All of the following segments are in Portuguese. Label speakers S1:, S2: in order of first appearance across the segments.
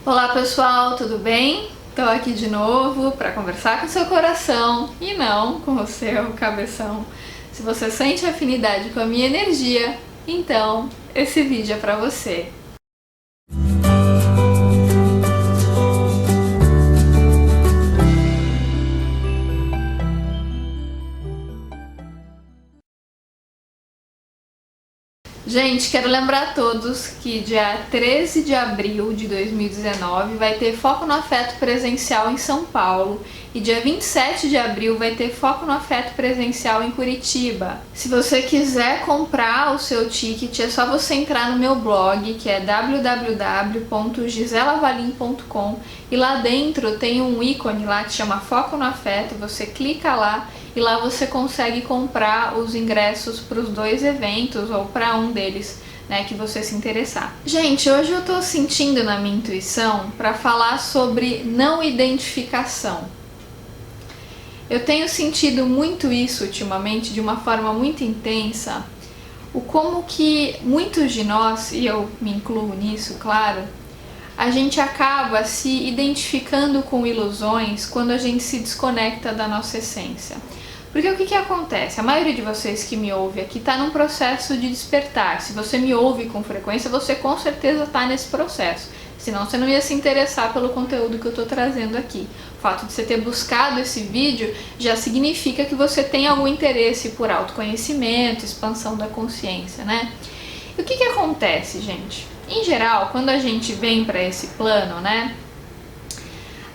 S1: Olá pessoal, tudo bem? Tô aqui de novo para conversar com o seu coração e não com o seu cabeção. Se você sente afinidade com a minha energia, então esse vídeo é para você. Gente, quero lembrar a todos que dia 13 de abril de 2019 vai ter Foco no Afeto presencial em São Paulo e dia 27 de abril vai ter Foco no Afeto presencial em Curitiba. Se você quiser comprar o seu ticket, é só você entrar no meu blog, que é www.giselavalim.com, e lá dentro tem um ícone lá que chama Foco no Afeto, você clica lá e lá você consegue comprar os ingressos para os dois eventos ou para um deles, né, que você se interessar. Gente, hoje eu tô sentindo na minha intuição para falar sobre não identificação. Eu tenho sentido muito isso ultimamente de uma forma muito intensa, o como que muitos de nós, e eu me incluo nisso, claro, a gente acaba se identificando com ilusões quando a gente se desconecta da nossa essência. Porque o que acontece? A maioria de vocês que me ouve aqui está num processo de despertar. Se você me ouve com frequência, você com certeza está nesse processo. Senão você não ia se interessar pelo conteúdo que eu estou trazendo aqui. O fato de você ter buscado esse vídeo já significa que você tem algum interesse por autoconhecimento, expansão da consciência, né? E o que acontece, gente? Em geral, quando a gente vem para esse plano, né?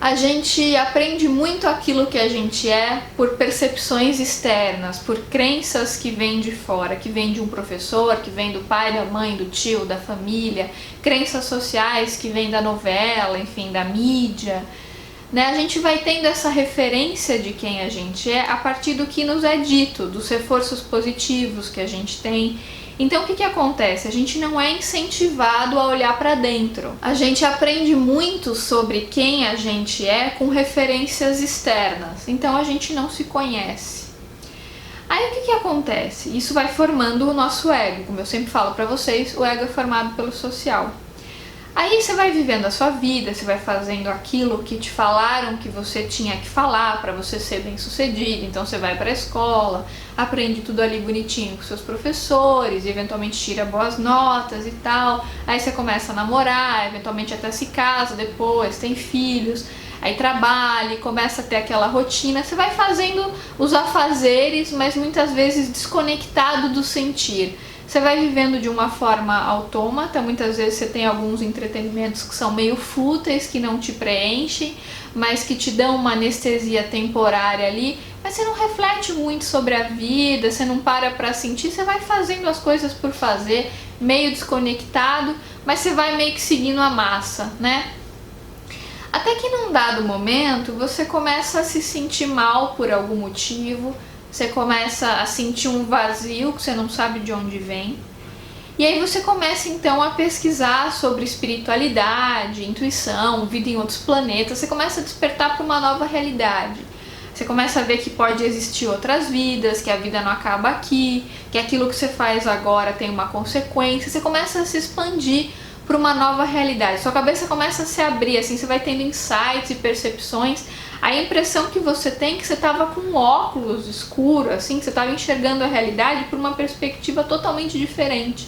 S1: A gente aprende muito aquilo que a gente é por percepções externas, por crenças que vêm de fora, que vêm de um professor, que vem do pai, da mãe, do tio, da família, crenças sociais que vêm da novela, enfim, da mídia, né? A gente vai tendo essa referência de quem a gente é a partir do que nos é dito, dos reforços positivos que a gente tem. Então o que acontece? A gente não é incentivado a olhar para dentro. A gente aprende muito sobre quem a gente é com referências externas. Então a gente não se conhece. Aí o que acontece? Isso vai formando o nosso ego. Como eu sempre falo para vocês, o ego é formado pelo social. Aí você vai vivendo a sua vida, você vai fazendo aquilo que te falaram que você tinha que falar para você ser bem sucedido. Então você vai para a escola, aprende tudo ali bonitinho com seus professores, e eventualmente tira boas notas e tal. Aí você começa a namorar, eventualmente até se casa depois, tem filhos, aí trabalha, começa a ter aquela rotina. Você vai fazendo os afazeres, mas muitas vezes desconectado do sentir. Você vai vivendo de uma forma autômata, muitas vezes você tem alguns entretenimentos que são meio fúteis, que não te preenchem, mas que te dão uma anestesia temporária ali, mas você não reflete muito sobre a vida, você não para sentir, você vai fazendo as coisas por fazer, meio desconectado, mas você vai meio que seguindo a massa, né? Até que num dado momento você começa a se sentir mal por algum motivo, você começa a sentir um vazio que você não sabe de onde vem. E aí você começa então a pesquisar sobre espiritualidade, intuição, vida em outros planetas. Você começa a despertar para uma nova realidade. Você começa a ver que pode existir outras vidas, que a vida não acaba aqui, que aquilo que você faz agora tem uma consequência. Você começa a se expandir para uma nova realidade. Sua cabeça começa a se abrir, assim, você vai tendo insights e percepções. A impressão que você tem é que você estava com um óculos escuro, assim, que você estava enxergando a realidade por uma perspectiva totalmente diferente.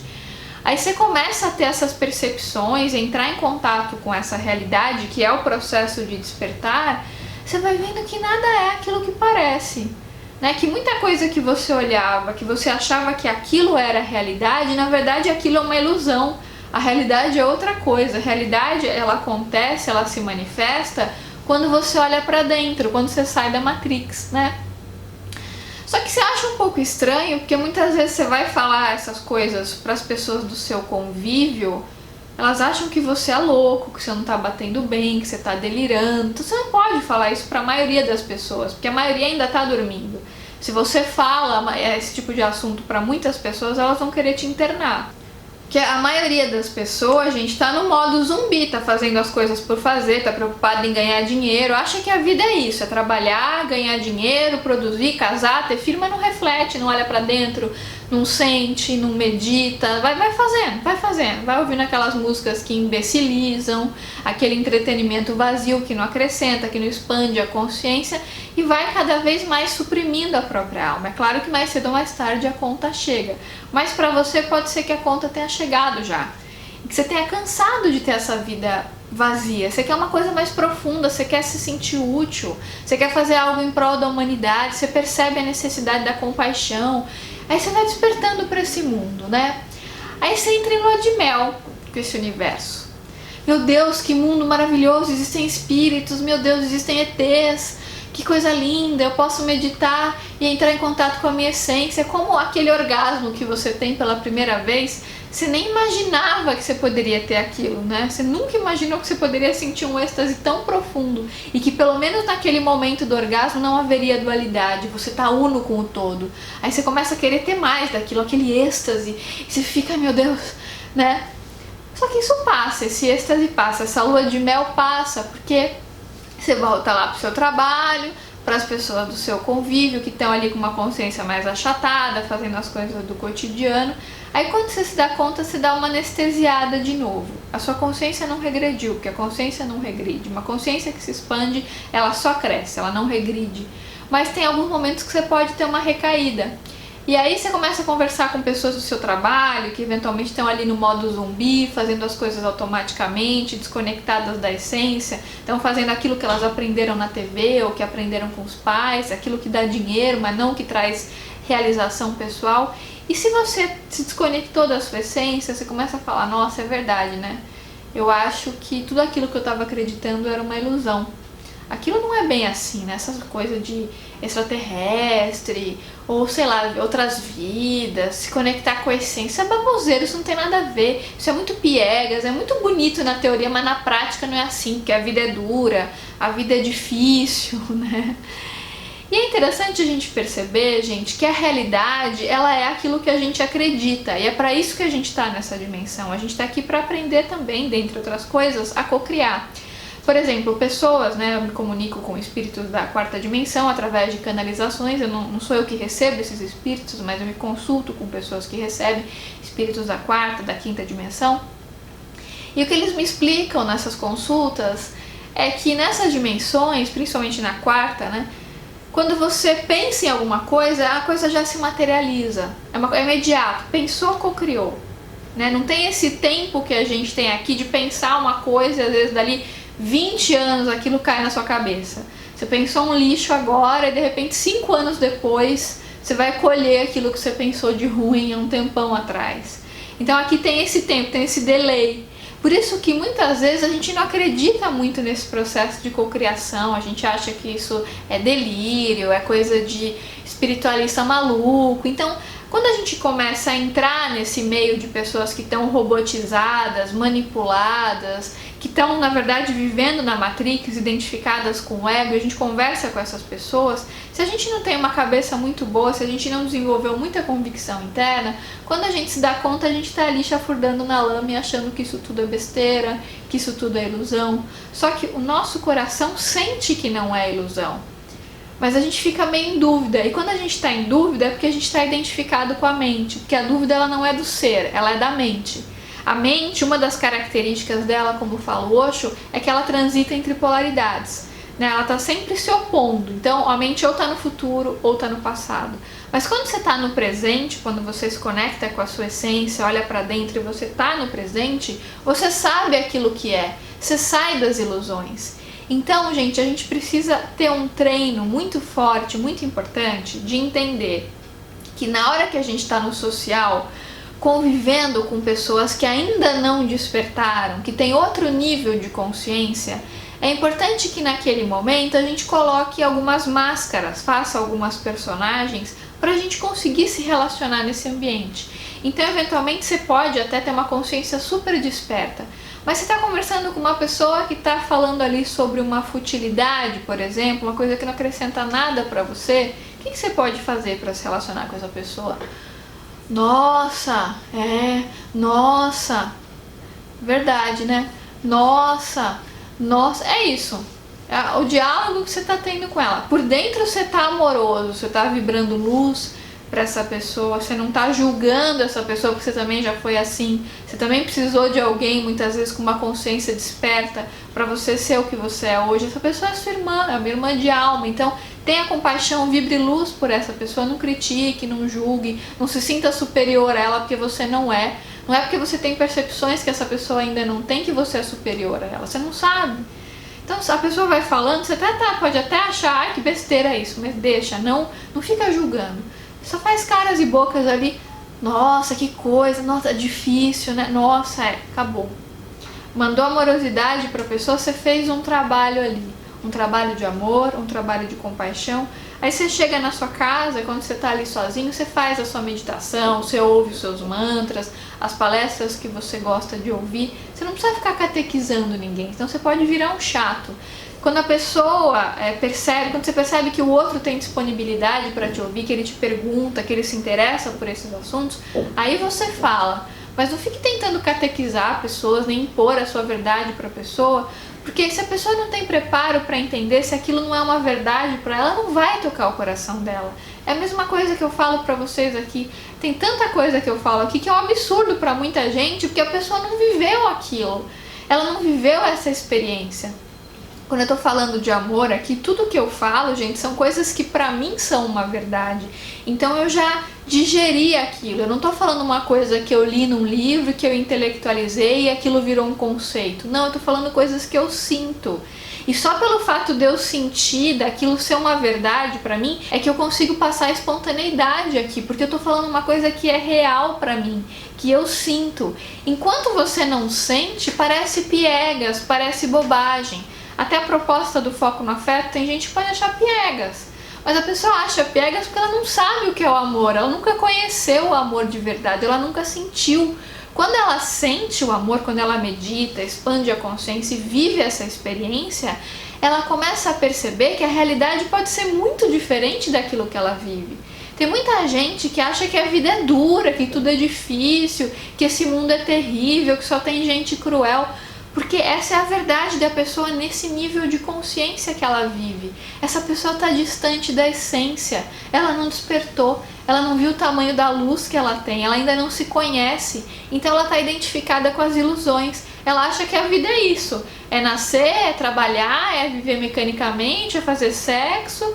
S1: Aí você começa a ter essas percepções, entrar em contato com essa realidade, que é o processo de despertar. Você vai vendo que nada é aquilo que parece, né? Que muita coisa que você olhava, que você achava que aquilo era realidade, na verdade aquilo é uma ilusão. A realidade é outra coisa. A realidade, ela acontece, ela se manifesta quando você olha para dentro, quando você sai da Matrix, né? Só que você acha um pouco estranho, porque muitas vezes você vai falar essas coisas para as pessoas do seu convívio, elas acham que você é louco, que você não tá batendo bem, que você tá delirando. Então você não pode falar isso para a maioria das pessoas, porque a maioria ainda tá dormindo. Se você fala esse tipo de assunto para muitas pessoas, elas vão querer te internar. Que a maioria das pessoas, gente, tá no modo zumbi, tá fazendo as coisas por fazer, tá preocupada em ganhar dinheiro, acha que a vida é isso, é trabalhar, ganhar dinheiro, produzir, casar, ter filho, mas não reflete, não olha pra dentro, não sente, não medita, vai fazendo, vai ouvindo aquelas músicas que imbecilizam, aquele entretenimento vazio que não acrescenta, que não expande a consciência e vai cada vez mais suprimindo a própria alma. É claro que mais cedo ou mais tarde a conta chega, mas para você pode ser que a conta tenha chegado já, e que você tenha cansado de ter essa vida vazia, você quer uma coisa mais profunda, você quer se sentir útil, você quer fazer algo em prol da humanidade, você percebe a necessidade da compaixão, aí você vai despertando para esse mundo, né? Aí você entra em lua de mel com esse universo. Meu Deus, que mundo maravilhoso, existem espíritos, meu Deus, existem ETs, que coisa linda, eu posso meditar e entrar em contato com a minha essência, como aquele orgasmo que você tem pela primeira vez. Você nem imaginava que você poderia ter aquilo, né? Você nunca imaginou que você poderia sentir um êxtase tão profundo e que pelo menos naquele momento do orgasmo não haveria dualidade, você tá uno com o todo. Aí você começa a querer ter mais daquilo, aquele êxtase, e você fica, meu Deus, né? Só que isso passa, esse êxtase passa, essa lua de mel passa, porque você volta lá pro seu trabalho, para as pessoas do seu convívio que estão ali com uma consciência mais achatada, fazendo as coisas do cotidiano. Aí quando você se dá conta, você dá uma anestesiada de novo. A sua consciência não regrediu, porque a consciência não regride. Uma consciência que se expande, ela só cresce, ela não regride. Mas tem alguns momentos que você pode ter uma recaída. E aí você começa a conversar com pessoas do seu trabalho, que eventualmente estão ali no modo zumbi, fazendo as coisas automaticamente, desconectadas da essência, estão fazendo aquilo que elas aprenderam na TV ou que aprenderam com os pais, aquilo que dá dinheiro, mas não que traz realização pessoal. E se você se desconectou da sua essência, você começa a falar, nossa, é verdade, né? Eu acho que tudo aquilo que eu estava acreditando era uma ilusão. Aquilo não é bem assim, né? Essas coisas de extraterrestre, ou sei lá, outras vidas, se conectar com a essência, é baboseiro, isso não tem nada a ver. Isso é muito piegas, é muito bonito na teoria, mas na prática não é assim, porque a vida é dura, a vida é difícil, né? E é interessante a gente perceber, gente, que a realidade, ela é aquilo que a gente acredita, e é para isso que a gente está nessa dimensão. A gente está aqui para aprender também, dentre outras coisas, a cocriar. Por exemplo, pessoas, né, eu me comunico com espíritos da quarta dimensão através de canalizações, não sou eu que recebo esses espíritos, mas eu me consulto com pessoas que recebem espíritos da quarta, da quinta dimensão. E o que eles me explicam nessas consultas é que nessas dimensões, principalmente na quarta, né, quando você pensa em alguma coisa, a coisa já se materializa, é imediato, pensou, cocriou, né? Não tem esse tempo que a gente tem aqui de pensar uma coisa e às vezes dali 20 anos aquilo cai na sua cabeça. Você pensou um lixo agora e de repente 5 anos depois você vai colher aquilo que você pensou de ruim há um tempão atrás. Então aqui tem esse tempo, tem esse delay. Por isso que muitas vezes a gente não acredita muito nesse processo de cocriação, a gente acha que isso é delírio, é coisa de espiritualista maluco. Então, quando a gente começa a entrar nesse meio de pessoas que estão robotizadas, manipuladas, que estão, na verdade, vivendo na Matrix, identificadas com o ego, e a gente conversa com essas pessoas, se a gente não tem uma cabeça muito boa, se a gente não desenvolveu muita convicção interna, quando a gente se dá conta, a gente está ali chafurdando na lama e achando que isso tudo é besteira, que isso tudo é ilusão. Só que o nosso coração sente que não é ilusão. Mas a gente fica meio em dúvida, e quando a gente está em dúvida é porque a gente está identificado com a mente, porque a dúvida ela não é do ser, ela é da mente. A mente, uma das características dela, como fala o Osho, é que ela transita entre polaridades, né? Ela está sempre se opondo, então a mente ou está no futuro ou está no passado. Mas quando você está no presente, quando você se conecta com a sua essência, olha para dentro e você está no presente, você sabe aquilo que é, você sai das ilusões. Então, gente, a gente precisa ter um treino muito forte, muito importante, de entender que na hora que a gente está no social, convivendo com pessoas que ainda não despertaram, que tem outro nível de consciência, é importante que naquele momento a gente coloque algumas máscaras, faça algumas personagens para a gente conseguir se relacionar nesse ambiente. Então, eventualmente, você pode até ter uma consciência super desperta, mas você está conversando com uma pessoa que está falando ali sobre uma futilidade, por exemplo, uma coisa que não acrescenta nada para você, o que você pode fazer para se relacionar com essa pessoa? Nossa, nossa, verdade, né? Nossa, é isso. O diálogo que você está tendo com ela. Por dentro você está amoroso, você está vibrando luz, para essa pessoa, você não tá julgando essa pessoa porque você também já foi assim, você também precisou de alguém muitas vezes com uma consciência desperta para você ser o que você é hoje. Essa pessoa é sua irmã, é uma irmã de alma, então tenha compaixão, vibre luz por essa pessoa, não critique, não julgue, não se sinta superior a ela porque você não é. Não é porque você tem percepções que essa pessoa ainda não tem que você é superior a ela, você não sabe. Então a pessoa vai falando, você pode até achar, ai que besteira isso, mas deixa, não fica julgando. Só faz caras e bocas ali, nossa, que coisa, nossa, difícil, né? Nossa, acabou. Mandou amorosidade para a pessoa, você fez um trabalho ali. Um trabalho de amor, um trabalho de compaixão. Aí você chega na sua casa, quando você está ali sozinho, você faz a sua meditação, você ouve os seus mantras, as palestras que você gosta de ouvir. Você não precisa ficar catequizando ninguém, então você pode virar um chato. Quando a pessoa quando você percebe que o outro tem disponibilidade para te ouvir, que ele te pergunta, que ele se interessa por esses assuntos, aí você fala. Mas não fique tentando catequizar pessoas, nem impor a sua verdade para a pessoa, porque se a pessoa não tem preparo para entender, se aquilo não é uma verdade para ela, não vai tocar o coração dela. É a mesma coisa que eu falo para vocês aqui. Tem tanta coisa que eu falo aqui que é um absurdo para muita gente, porque a pessoa não viveu aquilo. Ela não viveu essa experiência. Quando eu tô falando de amor aqui, tudo que eu falo, gente, são coisas que pra mim são uma verdade. Então eu já digeri aquilo. Eu não tô falando uma coisa que eu li num livro, que eu intelectualizei e aquilo virou um conceito. Não, eu tô falando coisas que eu sinto. E só pelo fato de eu sentir, daquilo ser uma verdade pra mim, é que eu consigo passar a espontaneidade aqui, porque eu tô falando uma coisa que é real pra mim, que eu sinto. Enquanto você não sente, parece piegas, parece bobagem. Até a proposta do foco no afeto, tem gente que pode achar piegas. Mas a pessoa acha piegas porque ela não sabe o que é o amor. Ela nunca conheceu o amor de verdade, ela nunca sentiu. Quando ela sente o amor, quando ela medita, expande a consciência e vive essa experiência, ela começa a perceber que a realidade pode ser muito diferente daquilo que ela vive. Tem muita gente que acha que a vida é dura, que tudo é difícil, que esse mundo é terrível, que só tem gente cruel. Porque essa é a verdade da pessoa nesse nível de consciência que ela vive. Essa pessoa está distante da essência, ela não despertou, ela não viu o tamanho da luz que ela tem, ela ainda não se conhece, então ela está identificada com as ilusões. Ela acha que a vida é isso, é nascer, é trabalhar, é viver mecanicamente, é fazer sexo,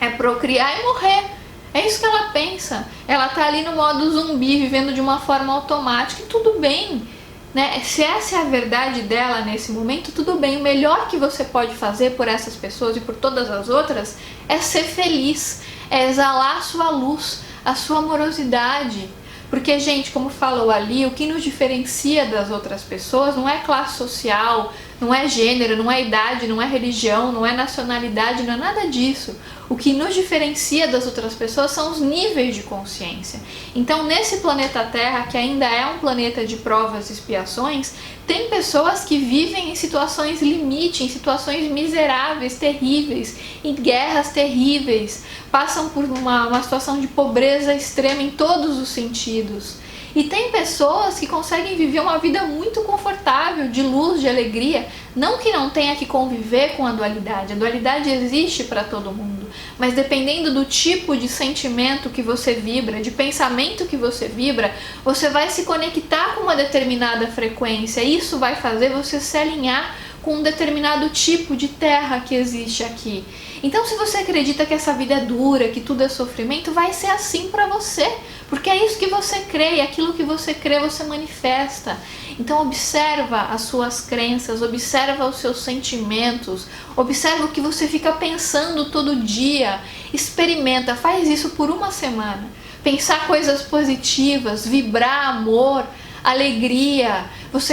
S1: é procriar e morrer. É isso que ela pensa. Ela está ali no modo zumbi, vivendo de uma forma automática e tudo bem. Né? Se essa é a verdade dela nesse momento, tudo bem. O melhor que você pode fazer por essas pessoas e por todas as outras é ser feliz, é exalar a sua luz, a sua amorosidade. Porque, gente, como falou ali, o que nos diferencia das outras pessoas não é classe social, não é gênero, não é idade, não é religião, não é nacionalidade, não é nada disso. O que nos diferencia das outras pessoas são os níveis de consciência. Então, nesse planeta Terra, que ainda é um planeta de provas e expiações, tem pessoas que vivem em situações limite, em situações miseráveis, terríveis, em guerras terríveis, passam por uma situação de pobreza extrema em todos os sentidos. E tem pessoas que conseguem viver uma vida muito confortável, de luz, de alegria. Não que não tenha que conviver com a dualidade existe para todo mundo. Mas dependendo do tipo de sentimento que você vibra, de pensamento que você vibra, você vai se conectar com uma determinada frequência. Isso vai fazer você se alinhar com um determinado tipo de terra que existe aqui. Então, se você acredita que essa vida é dura, que tudo é sofrimento, vai ser assim para você, porque é isso que você crê, e aquilo que você crê você manifesta. Então, observa as suas crenças, observa os seus sentimentos, observa o que você fica pensando todo dia, experimenta, faz isso por uma semana. Pensar coisas positivas, vibrar amor, alegria.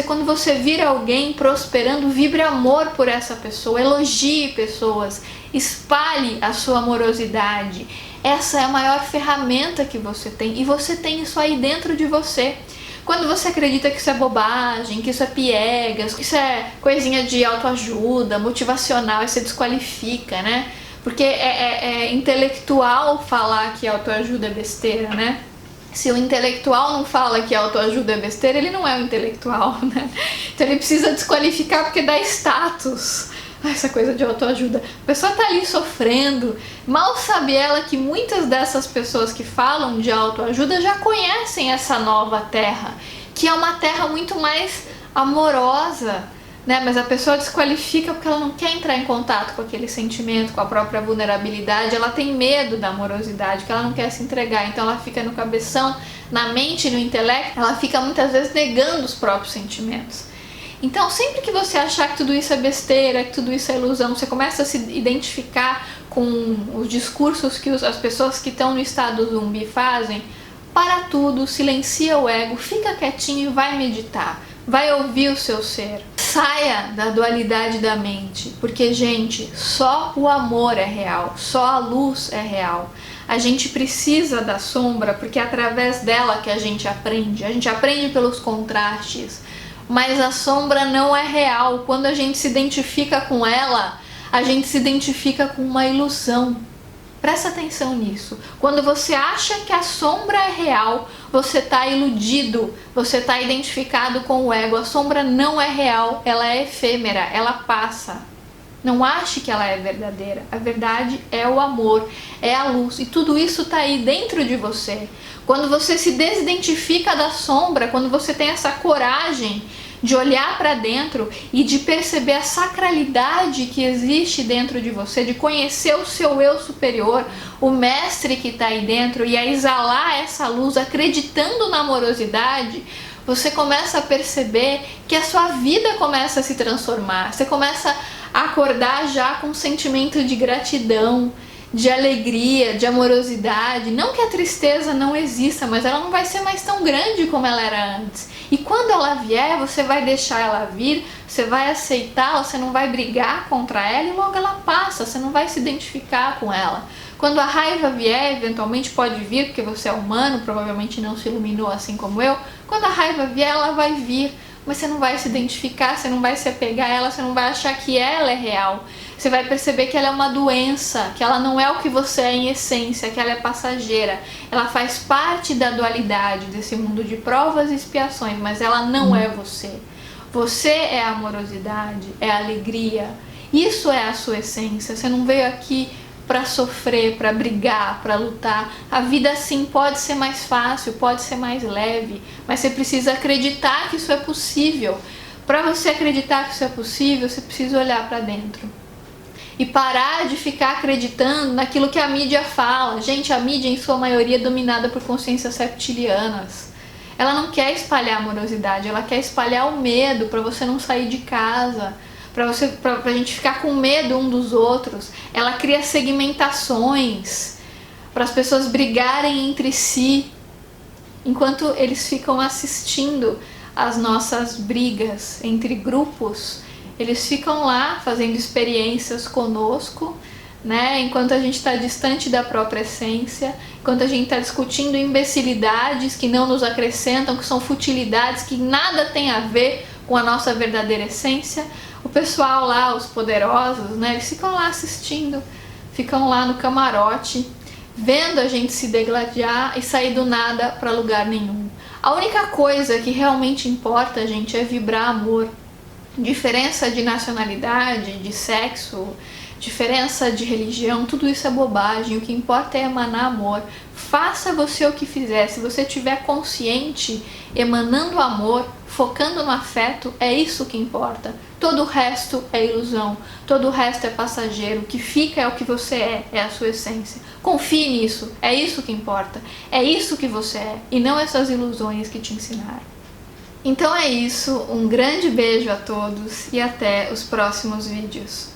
S1: Quando você vira alguém prosperando, vibre amor por essa pessoa, elogie pessoas, espalhe a sua amorosidade. Essa é a maior ferramenta que você tem, e você tem isso aí dentro de você. Quando você acredita que isso é bobagem, que isso é piegas, que isso é coisinha de autoajuda, motivacional, aí você desqualifica, né? Porque é intelectual falar que autoajuda é besteira, né? Se o intelectual não fala que autoajuda é besteira, ele não é um intelectual, né? Então ele precisa desqualificar porque dá status. essa coisa de autoajuda. A pessoa tá ali sofrendo, mal sabe ela que muitas dessas pessoas que falam de autoajuda já conhecem essa nova terra, que é uma terra muito mais amorosa, né? Mas a pessoa desqualifica porque ela não quer entrar em contato com aquele sentimento, com a própria vulnerabilidade, ela tem medo da amorosidade, que ela não quer se entregar, então ela fica no cabeção, na mente, no intelecto, ela fica muitas vezes negando os próprios sentimentos. Então, sempre que você achar que tudo isso é besteira, que tudo isso é ilusão, você começa a se identificar com os discursos que as pessoas que estão no estado zumbi fazem, para tudo, silencia o ego, fica quietinho e vai meditar, vai ouvir o seu ser. Saia da dualidade da mente, porque, gente, só o amor é real, só a luz é real. A gente precisa da sombra, porque é através dela que a gente aprende pelos contrastes. Mas a sombra não é real. Quando a gente se identifica com ela, a gente se identifica com uma ilusão. Presta atenção nisso. Quando você acha que a sombra é real, você está iludido, você está identificado com o ego. A sombra não é real, ela é efêmera, ela passa. Não ache que ela é verdadeira. A verdade é o amor, é a luz. E tudo isso está aí dentro de você. Quando você se desidentifica da sombra, quando você tem essa coragem de olhar para dentro e de perceber a sacralidade que existe dentro de você, de conhecer o seu eu superior, o mestre que está aí dentro, e a exalar essa luz acreditando na amorosidade, você começa a perceber que a sua vida começa a se transformar. Você começa a acordar já com um sentimento de gratidão, de alegria, de amorosidade. Não que a tristeza não exista, mas ela não vai ser mais tão grande como ela era antes. E quando ela vier, você vai deixar ela vir, você vai aceitar, você não vai brigar contra ela e logo ela passa, você não vai se identificar com ela. Quando a raiva vier, eventualmente pode vir, porque você é humano, provavelmente não se iluminou assim como eu. Quando a raiva vier, ela vai vir, mas você não vai se identificar, você não vai se apegar a ela, você não vai achar que ela é real. Você vai perceber que ela é uma doença, que ela não é o que você é em essência, que ela é passageira. Ela faz parte da dualidade, desse mundo de provas e expiações, mas ela não é você. Você é a amorosidade, é a alegria. Isso é a sua essência. Você não veio aqui para sofrer, para brigar, para lutar. A vida sim pode ser mais fácil, pode ser mais leve, mas você precisa acreditar que isso é possível. Para você acreditar que isso é possível, você precisa olhar para dentro. E parar de ficar acreditando naquilo que a mídia fala. Gente, a mídia em sua maioria é dominada por consciências reptilianas. Ela não quer espalhar amorosidade, ela quer espalhar o medo para você não sair de casa, pra gente ficar com medo um dos outros. Ela cria segmentações para as pessoas brigarem entre si, enquanto eles ficam assistindo às nossas brigas entre grupos. Eles ficam lá fazendo experiências conosco, né? Enquanto a gente está distante da própria essência, enquanto a gente está discutindo imbecilidades que não nos acrescentam, que são futilidades, que nada tem a ver com a nossa verdadeira essência. O pessoal lá, os poderosos, né? Eles ficam lá assistindo, ficam lá no camarote, vendo a gente se degladiar e sair do nada para lugar nenhum. A única coisa que realmente importa, gente, é vibrar amor. Diferença de nacionalidade, de sexo, diferença de religião, tudo isso é bobagem. O que importa é emanar amor. Faça você o que fizer. Se você estiver consciente, emanando amor, focando no afeto, é isso que importa. Todo o resto é ilusão, todo o resto é passageiro. O que fica é o que você é a sua essência. Confie nisso, é isso que importa. É isso que você é, e não essas ilusões que te ensinaram. Então é isso, um grande beijo a todos e até os próximos vídeos.